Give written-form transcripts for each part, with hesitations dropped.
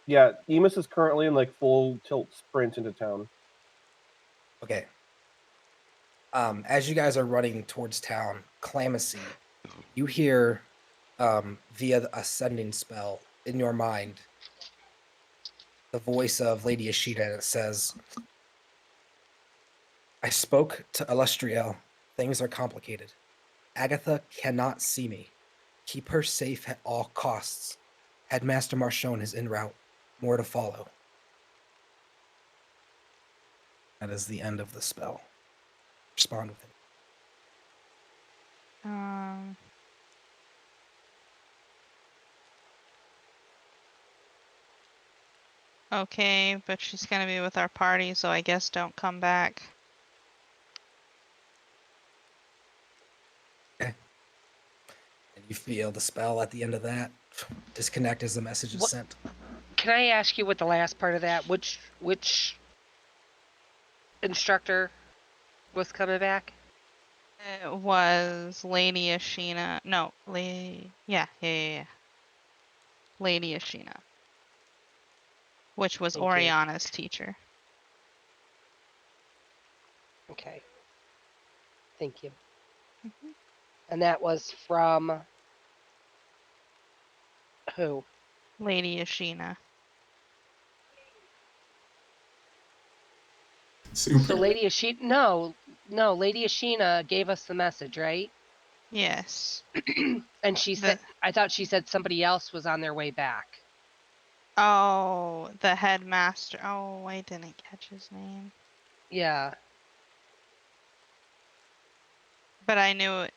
Yeah, Emus is currently in like full tilt sprint into town. Okay. As you guys are running towards town, Clamacy, you hear via the ascending spell in your mind the voice of Lady Ashita, and it says, I spoke to Illustriel. Things are complicated. Agatha cannot see me. Keep her safe at all costs. Headmaster Marchon is en route. More to follow. That is the end of the spell. Respond with it. Okay, but she's gonna be with our party, so I guess don't come back. Okay. And you feel the spell at the end of that. Disconnect as the message is What- sent. Can I ask you what the last part of that? Which instructor was coming back? It was Lady Ashina. No, yeah. Lady Ashina. Which was Thank you. Oriana's teacher. Okay. Thank you. Mhm. And that was from who? Lady Ashina. Super. So Lady Ashina, no, Lady Ashina gave us the message, right? Yes. And she said, I thought she said somebody else was on their way back. Oh, the headmaster. Oh, I didn't catch his name. Yeah. But I knew it.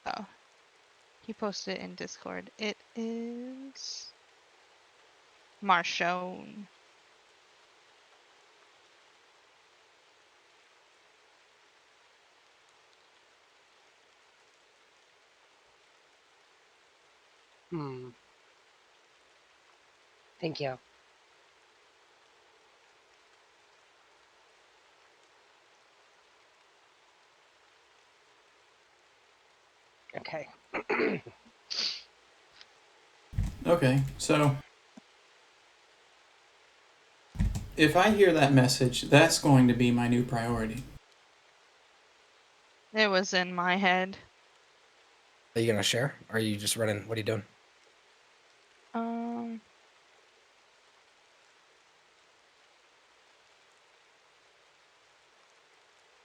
Oh. He posted it in Discord. It is Marchon. Thank you. Okay. Okay, so if I hear that message, that's going to be my new priority. It was in my head. Are you gonna share? Or are you just running? What are you doing?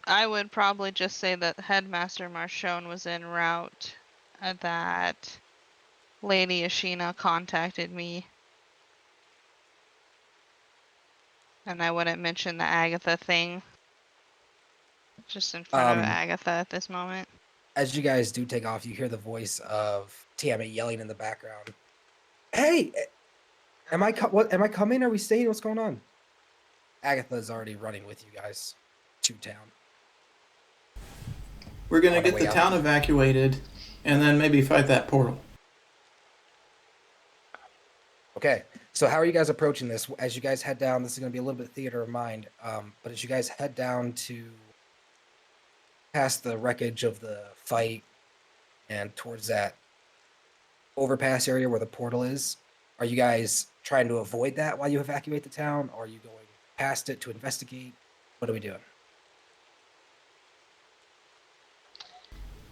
I would probably just say that Headmaster Marchon was en route, that Lady Ashina contacted me. And I wouldn't mention the Agatha thing. Just in front of Agatha at this moment. As you guys do take off, you hear the voice of Tammy yelling in the background. Hey, am I coming? Are we staying? What's going on? Agatha's already running with you guys to town. We're going On to our get way the out. town evacuated and then maybe fight that portal. Okay, so how are you guys approaching this? As you guys head down, this is going to be a little bit theater of mind, but as you guys head down to past the wreckage of the fight and towards that overpass area where the portal is, are you guys trying to avoid that while you evacuate the town, or are you going past it to investigate? What are we doing?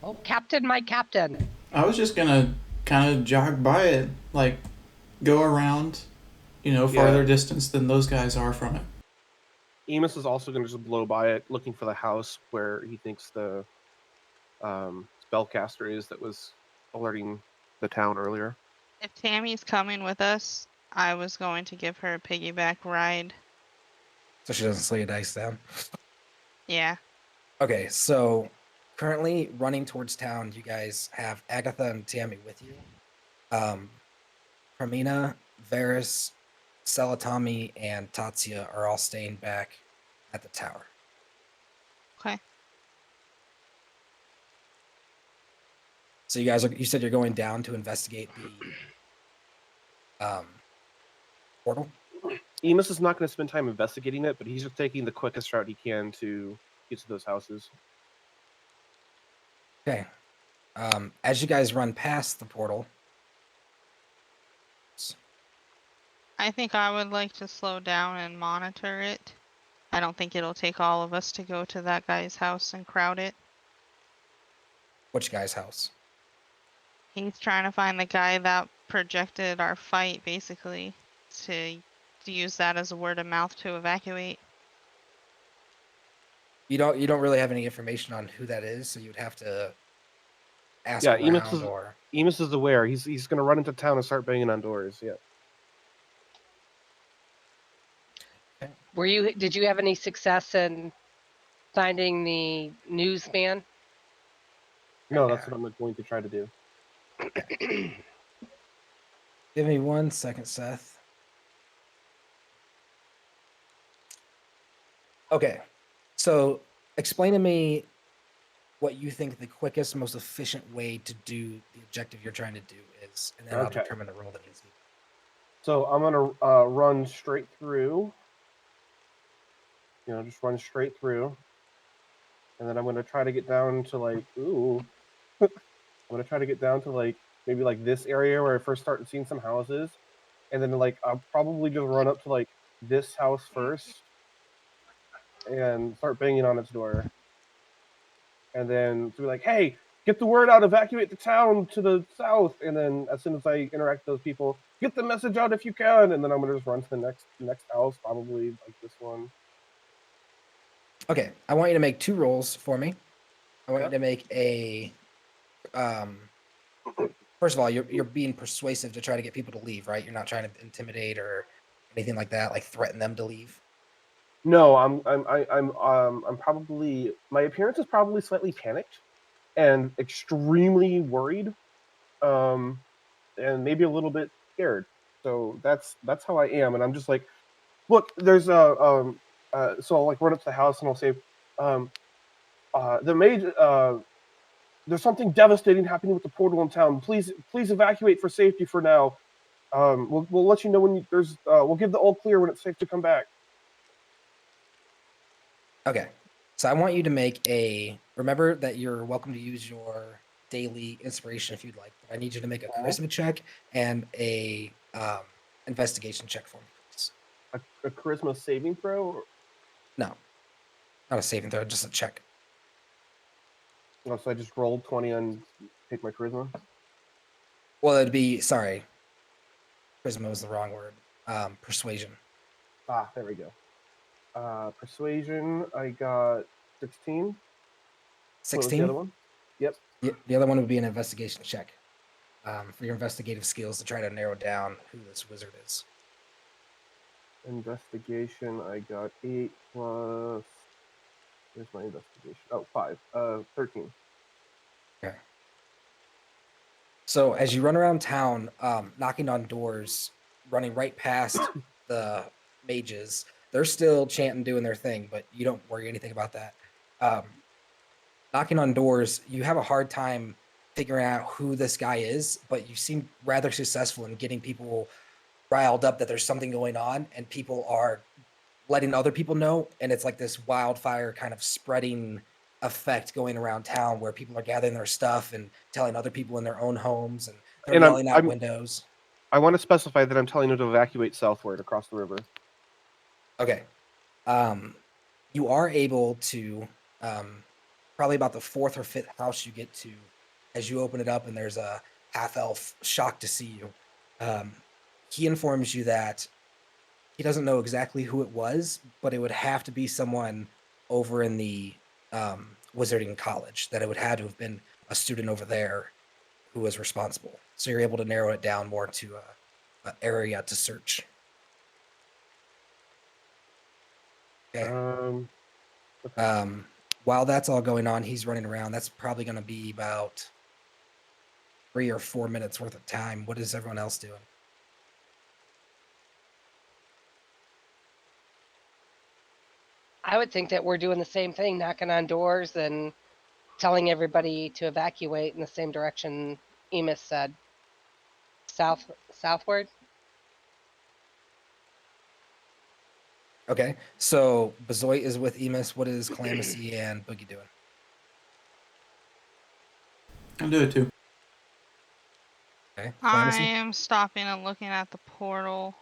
Oh, Captain, my captain. I was just going to kind of jog by it, like go around, farther distance than those guys are from it. Emus is also going to just blow by it, looking for the house where he thinks the spellcaster is that was alerting the town earlier. If Tammy's coming with us, I was going to give her a piggyback ride. So she doesn't slow your dice down? Yeah. Okay, so currently running towards town, you guys have Agatha and Tammy with you. Carmina, Varys, Salatami, and Tatsia are all staying back at the tower. Okay. So you said you're going down to investigate the portal? Emus is not going to spend time investigating it, but he's just taking the quickest route he can to get to those houses. Okay. As you guys run past the portal, I think I would like to slow down and monitor it. I don't think it'll take all of us to go to that guy's house and crowd it. Which guy's house? He's trying to find the guy that projected our fight, basically, to use that as a word of mouth to evacuate. You don't really have any information on who that is, so you'd have to ask Yeah, around or. Emus is aware. He's gonna run into town and start banging on doors. Yeah. Did you have any success in finding the newsman? No, that's what I'm going to try to do. Give me 1 second, Seth. Okay, so explain to me what you think the quickest, most efficient way to do the objective you're trying to do is, and then I'll Okay. determine the role that needs to be. So I'm gonna run straight through. Just run straight through, and then I'm gonna try to get down to like I'm gonna try to get down to like maybe like this area where I first started seeing some houses, and then like I'll probably just run up to like this house first and start banging on its door, and then to be like, "Hey, get the word out! Evacuate the town to the south!" And then as soon as I interact with those people, get the message out if you can. And then I'm gonna just run to the next house, probably like this one. Okay, I want you to make 2 rolls for me. I want you Okay. to make a. First of all, you're being persuasive to try to get people to leave, right? You're not trying to intimidate or anything like that, like threaten them to leave. No, I'm probably my appearance is probably slightly panicked and extremely worried, and maybe a little bit scared. So that's how I am, and I'm just like, look, there's so I'll like run up to the house and I'll say, um, the mage, there's something devastating happening with the portal in town. Please evacuate for safety for now. We'll let you know when we'll give the all clear when it's safe to come back. Okay. So I want you to make a. Remember that you're welcome to use your daily inspiration if you'd like. But I need you to make a charisma check and a investigation check for me, please. A charisma saving throw. No, not a saving throw, just a check. Oh, so I just rolled 20 and take my charisma. Well, it'd be sorry. Charisma was the wrong word. Persuasion. Ah, there we go. Persuasion, I got 16. What was the 16. other one? Yep. The other one would be an investigation check for your investigative skills to try to narrow down who this wizard is. Investigation, I got 8 plus. Where's my investigation? Oh, 5. 13. Okay. So as you run around town, knocking on doors, running right past the mages, they're still chanting, doing their thing, but you don't worry anything about that. Knocking on doors, you have a hard time figuring out who this guy is, but you seem rather successful in getting people riled up that there's something going on, and people are letting other people know, and it's like this wildfire kind of spreading effect going around town where people are gathering their stuff and telling other people in their own homes, and they're And yelling out windows. I want to specify that I'm telling you to evacuate southward across the river. Okay. You are able to probably about the 4th or 5th house you get to, as you open it up and there's a half elf shocked to see you. He informs you that he doesn't know exactly who it was, but it would have to be someone over in the Wizarding College, that it would have to have been a student over there who was responsible. So you're able to narrow it down more to an area to search. Okay. Okay. While that's all going on, he's running around. That's probably going to be about 3 or 4 minutes worth of time. What is everyone else doing? I would think that we're doing the same thing, knocking on doors and telling everybody to evacuate in the same direction Emus said. Southward? Okay, so Bezoit is with Emus. What is Calamacy and Boogie doing? I'll do it too. Okay, I Calamacy? am stopping and looking at the portal.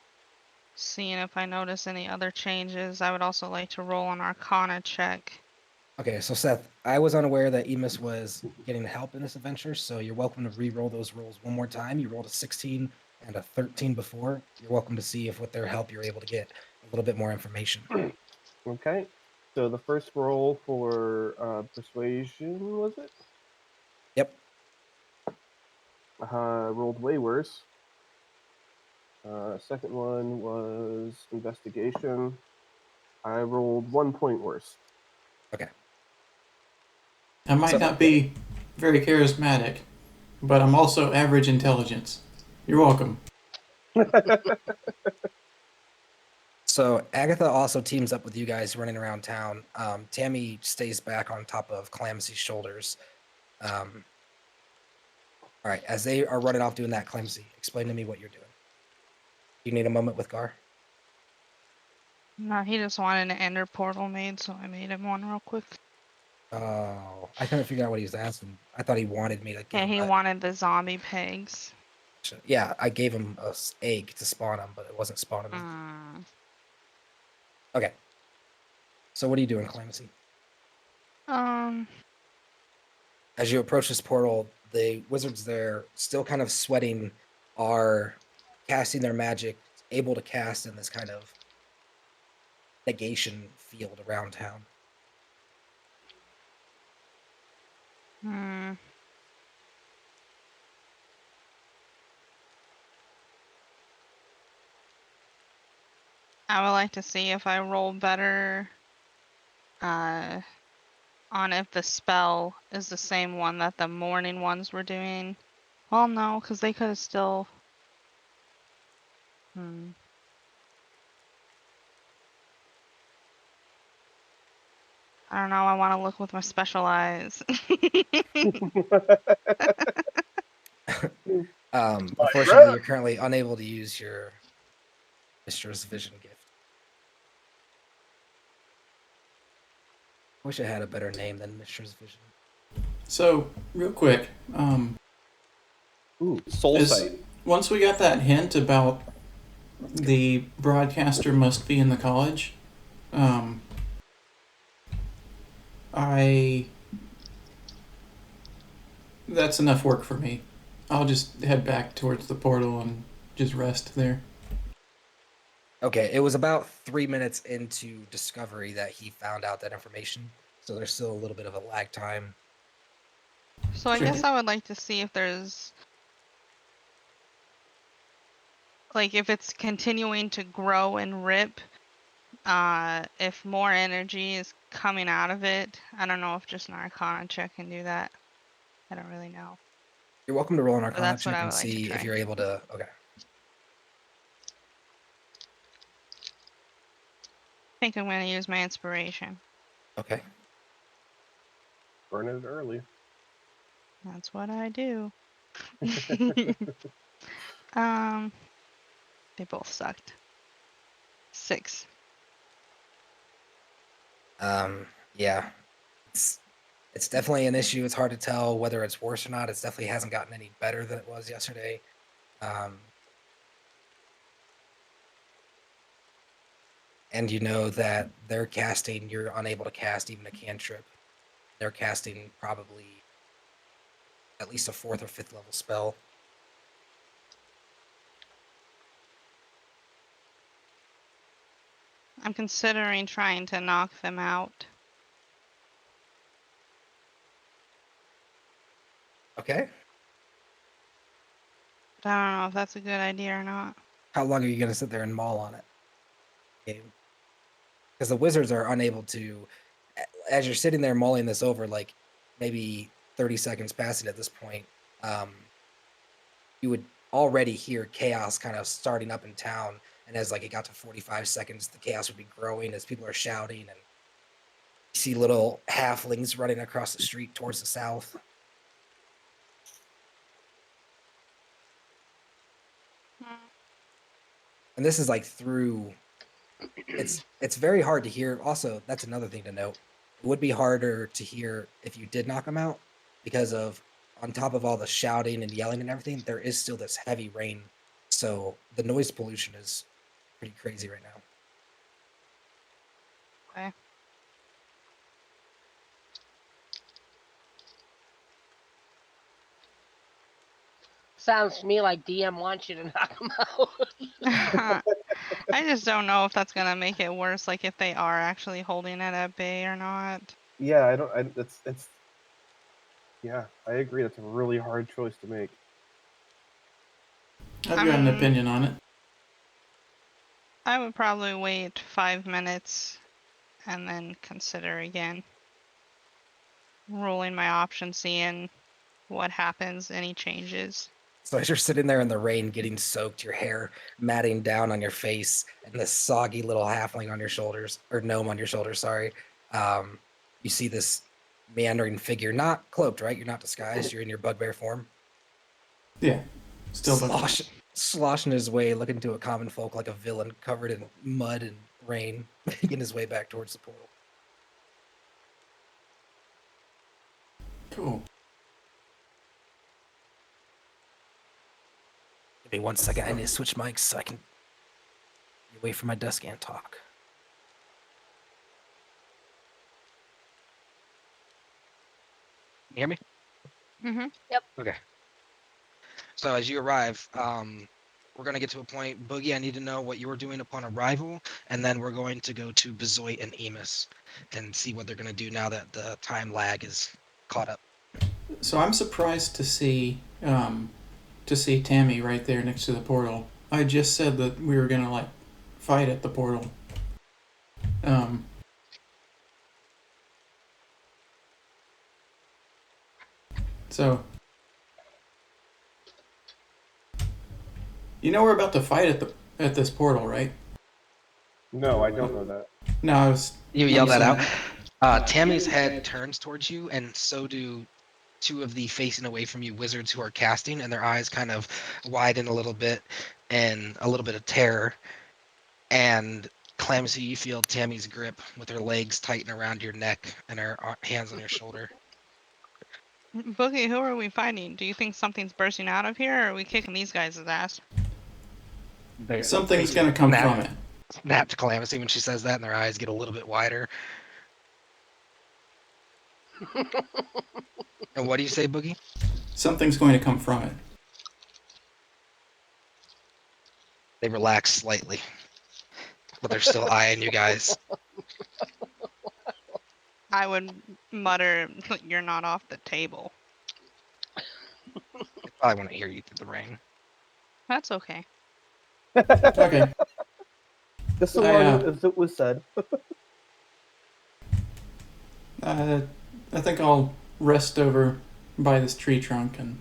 seeing if I notice any other changes. I would also like to roll an Arcana check. Okay, so Seth, I was unaware that Emus was getting help in this adventure, so you're welcome to re-roll those rolls one more time. You rolled a 16 and a 13 before. You're welcome to see if with their help you're able to get a little bit more information. Okay. So the first roll for persuasion, was it? Yep. Rolled way worse. Second one was investigation. I rolled 1 point worse. Okay. I might So- not be very charismatic, but I'm also average intelligence. You're welcome. So Agatha also teams up with you guys running around town. Tammy stays back on top of Clamsy's shoulders. All right, as they are running off doing that, Clamsy, explain to me what you're doing. You need a moment with Gar? No, he just wanted an ender portal made, so I made him one real quick. Oh, I couldn't figure out what he was asking. I thought he wanted me to give Yeah, him he a- wanted the zombie pigs. Yeah, I gave him a egg to spawn him, but it wasn't spawning him. Mm. Okay. So what are you doing, Clamsy? As you approach this portal, the wizards there, still kind of sweating, are casting their magic, able to cast in this kind of negation field around town. Hmm. I would like to see if I roll better on if the spell is the same one that the morning ones were doing. Well, no, because they could have still. I don't know. I want to look with my special eyes. Unfortunately, you're currently unable to use your Mistress Vision gift. I wish I had a better name than Mistress Vision. So, real quick, Ooh, soul is- sight. once we got that hint about the broadcaster must be in the college, that's enough work for me. I'll just head back towards the portal and just rest there. Okay, it was about 3 minutes into discovery that he found out that information, so there's still a little bit of a lag time. So I Sure. guess I would like to see if there's like if it's continuing to grow and rip, if more energy is coming out of it. I don't know if just an Arcana check can do that. I don't really know. You're welcome to roll an Arcana that's what check I and would like to see if try. you're able to. Okay. I think I'm going to use my inspiration. Okay. Burn it early. That's what I do. They both sucked. 6. Yeah. It's definitely an issue. It's hard to tell whether it's worse or not. It definitely hasn't gotten any better than it was yesterday. And you know that they're casting, you're unable to cast even a cantrip. They're casting probably at least a 4th or 5th level spell. I'm considering trying to knock them out. Okay. But I don't know if that's a good idea or not. How long are you going to sit there and maul on it? Because the wizards are unable to, as you're sitting there mulling this over, like maybe 30 seconds passing at this point, you would already hear chaos kind of starting up in town. And as like it got to 45 seconds, the chaos would be growing as people are shouting, and you see little halflings running across the street towards the south. And this is like through. It's very hard to hear. Also, that's another thing to note. It would be harder to hear if you did knock them out because of on top of all the shouting and yelling and everything, there is still this heavy rain. So the noise pollution is pretty crazy right now. Okay. Sounds to me like DM wants you to knock them out. I just don't know if that's gonna make it worse, like if they are actually holding it at bay or not. Yeah, I don't. It's. Yeah, I agree. That's a really hard choice to make. I've got an opinion on it. I would probably wait 5 minutes and then consider again. Rolling my options, seeing what happens, any changes. So as you're sitting there in the rain, getting soaked, your hair matting down on your face, and this soggy little halfling on your shoulders, or gnome on your shoulders, sorry, you see this meandering figure, not cloaked, right? You're not disguised. You're in your bugbear form. Yeah, still bugbear. Sloshing his way, looking to a common folk like a villain, covered in mud and rain, making his way back towards the portal. Cool. Give me 1 second. I need to switch mics so I can get away from my desk and talk. Can you hear me? Mm-hmm. Yep. Okay. So as you arrive, we're going to get to a point. Boogie, I need to know what you were doing upon arrival, and then we're going to go to Bezoit and Emus and see what they're going to do now that the time lag is caught up. So I'm surprised to see Tammy right there next to the portal. I just said that we were gonna like fight at the portal. So you know we're about to fight at this portal, right? No, I don't know that. No, I was. You yell that saying out. Tammy's head turns towards you, and so do two of the facing away from you wizards who are casting, and their eyes kind of widen a little bit and a little bit of terror. And Clamsy, you feel Tammy's grip with her legs tighten around your neck and her hands on your shoulder. Boogie, who are we fighting? Do you think something's bursting out of here, or are we kicking these guys' ass? something's gonna come from it. Snap to Calamity when she says that, and their eyes get a little bit wider. And what do you say, Boogie? Something's going to come from it. They relax slightly, but they're still eyeing you guys. I would mutter, "You're not off the table." They probably want to hear you through the rain. That's okay. Okay. Just so long as it was said. I think I'll rest over by this tree trunk and.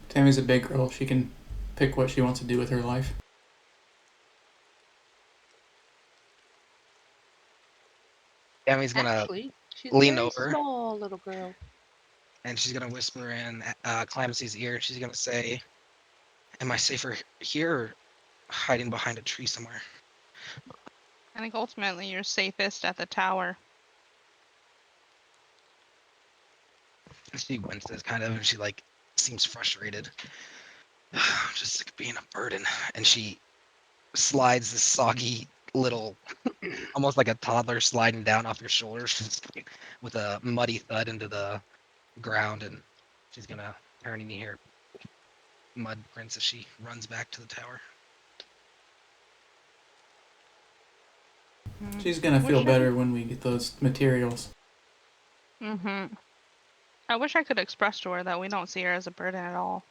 Tammy's a big girl. She can pick what she wants to do with her life. Tammy's gonna Actually, she's lean a very over. small little girl. And she's gonna whisper in Clamsy's ear. She's gonna say, "Am I safer here or hiding behind a tree somewhere?" I think ultimately you're safest at the tower. She winces kind of, and she like seems frustrated. I'm just sick of being a burden. And she slides this soggy little, almost like a toddler sliding down off your shoulders with a muddy thud into the ground, and she's gonna turn and you hear mud prints as she runs back to the tower. She's gonna feel better when we get those materials. Mm-hmm. I wish I could express to her that we don't see her as a burden at all.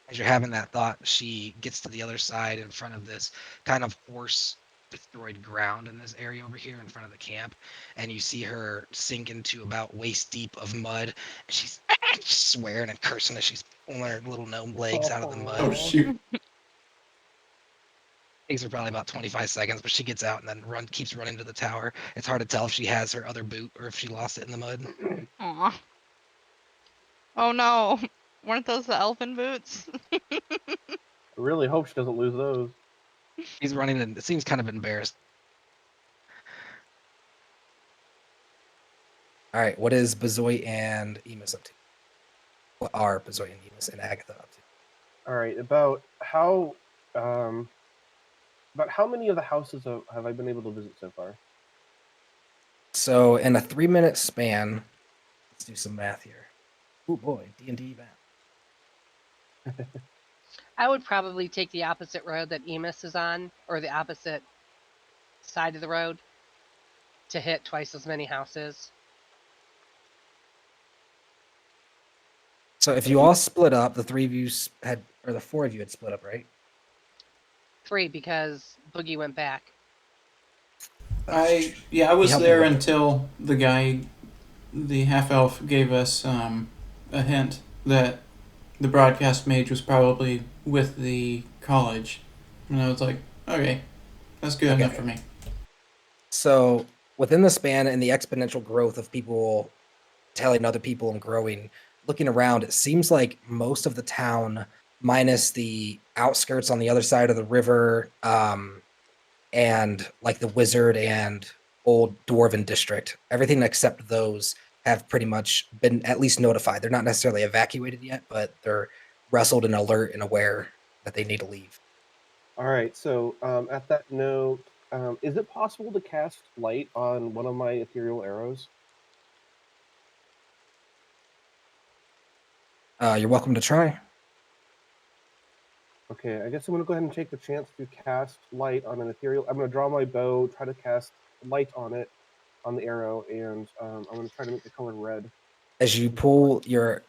As you're having that thought, she gets to the other side in front of this kind of horse destroyed ground in this area over here in front of the camp, and you see her sink into about waist deep of mud. And she's swearing and cursing as she's pulling her little gnome legs out of the mud. Oh shoot! Takes her probably about 25 seconds, but she gets out and then keeps running to the tower. It's hard to tell if she has her other boot or if she lost it in the mud. Aw. Oh no! Weren't those the elfin boots? I really hope she doesn't lose those. He's running and it seems kind of embarrassed. All right, what is Bezoit and Emus up to? What are Bezoit and Emus and Agatha up to? All right. About how many of the houses have I been able to visit so far? So in a 3-minute span, let's do some math here. Oh boy, D&D math. I would probably take the opposite road that Emus is on, or the opposite side of the road, to hit twice as many houses. So if you all split up, the 3 of you had, or the 4 of you had split up, right? 3 because Boogie went back. I was helped me there with it. until the half elf gave us a hint that the broadcast mage was probably with the college, and I was like, okay, that's good enough for me. So within the span and the exponential growth of people telling other people and growing, looking around, it seems like most of the town, minus the outskirts on the other side of the river, and like the wizard and old dwarven district, everything except those have pretty much been at least notified. They're not necessarily evacuated yet, but they're wrestled and alert and aware that they need to leave. All right. So at that note, is it possible to cast light on one of my ethereal arrows? You're welcome to try. Okay, I guess I'm gonna go ahead and take the chance to cast light on an ethereal. I'm gonna draw my bow, try to cast light on it, on the arrow, and I'm gonna try to make the color red. As you pull your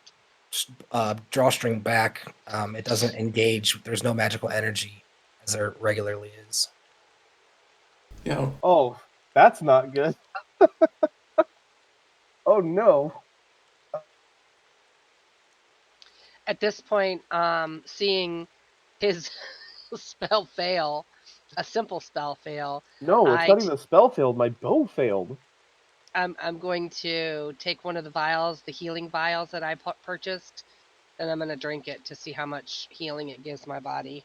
drawstring back, it doesn't engage. There's no magical energy as there regularly is. Yeah. Oh, that's not good. Oh no. At this point, seeing his spell fail, a simple spell fail, No, it's not even a spell failed. My bow failed. I'm going to take one of the vials, the healing vials that I purchased, and I'm going to drink it to see how much healing it gives my body.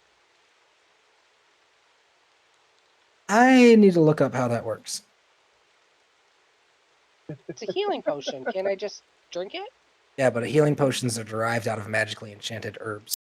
I need to look up how that works. It's a healing potion. Can't I just drink it? Yeah, but healing potions are derived out of magically enchanted herbs.